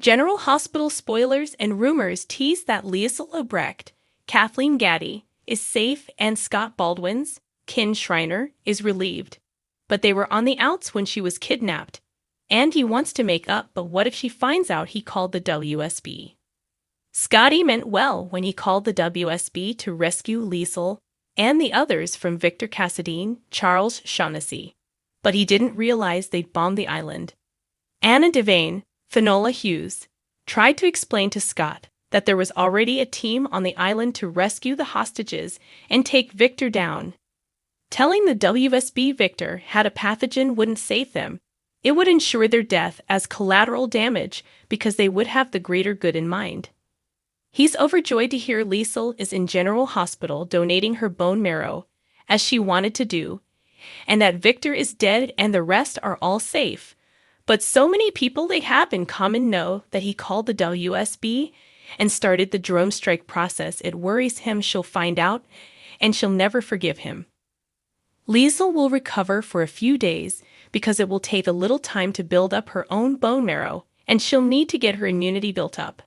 General Hospital spoilers and rumors tease that Liesl Obrecht, Kathleen Gaddy, is safe and Scott Baldwin's, Kin Schreiner, is relieved. But they were on the outs when she was kidnapped. Andy wants to make up, but what if she finds out he called the WSB? Scotty meant well when he called the WSB to rescue Liesl and the others from Victor Cassadine, Charles Shaughnessy. But he didn't realize they'd bombed the island. Anna Devane, Finola Hughes, tried to explain to Scott that there was already a team on the island to rescue the hostages and take Victor down. Telling the WSB Victor had a pathogen wouldn't save them. It would ensure their death as collateral damage because they would have the greater good in mind. He's overjoyed to hear Liesl is in General Hospital donating her bone marrow, as she wanted to do, and that Victor is dead and the rest are all safe. But so many people they have in common know that he called the WSB and started the drone strike process. It worries him she'll find out, and she'll never forgive him. Liesl will recover for a few days because it will take a little time to build up her own bone marrow, and she'll need to get her immunity built up.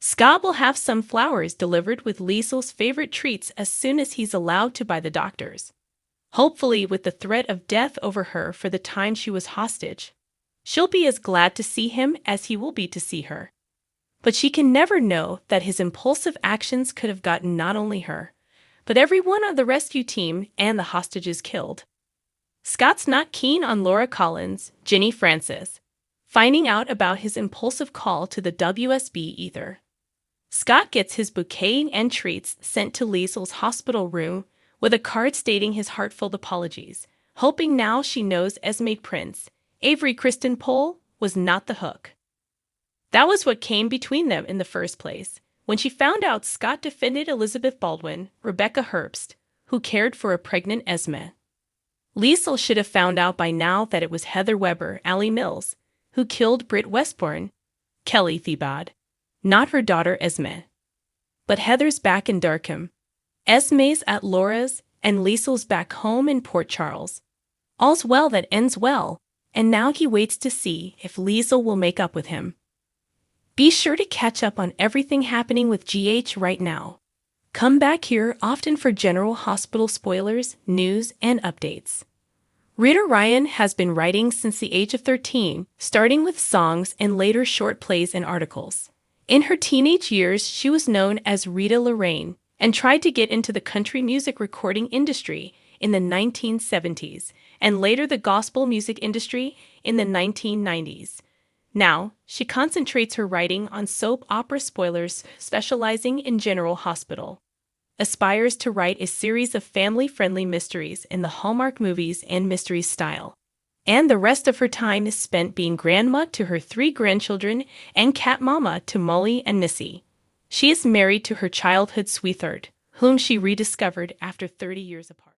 Scott will have some flowers delivered with Liesl's favorite treats as soon as he's allowed to by the doctors. Hopefully with the threat of death over her for the time she was hostage. She'll be as glad to see him as he will be to see her. But she can never know that his impulsive actions could have gotten not only her, but everyone on the rescue team and the hostages killed. Scott's not keen on Laura Collins, Ginny Francis, finding out about his impulsive call to the WSB either. Scott gets his bouquet and treats sent to Liesl's hospital room with a card stating his heartfelt apologies, hoping now she knows Esme Prince, Avery Kristen Pohl, was not the hook. That was what came between them in the first place. When she found out Scott defended Elizabeth Baldwin, Rebecca Herbst, who cared for a pregnant Esme. Liesl should have found out by now that it was Heather Weber, Allie Mills, who killed Britt Westbourne, Kelly Thiebaud, not her daughter Esme. But Heather's back in Darkham. Esme's at Laura's, and Liesl's back home in Port Charles. All's well that ends well, and now he waits to see if Liesl will make up with him. Be sure to catch up on everything happening with GH right now. Come back here often for General Hospital spoilers, news, and updates. Rita Ryan has been writing since the age of 13, starting with songs and later short plays and articles. In her teenage years, she was known as Rita Lorraine and tried to get into the country music recording industry in the 1970s and later the gospel music industry in the 1990s. Now, she concentrates her writing on soap opera spoilers, specializing in General Hospital. Aspires to write a series of family-friendly mysteries in the Hallmark movies and mystery style. And the rest of her time is spent being grandma to her 3 grandchildren and cat mama to Molly and Missy. She is married to her childhood sweetheart, whom she rediscovered after 30 years apart.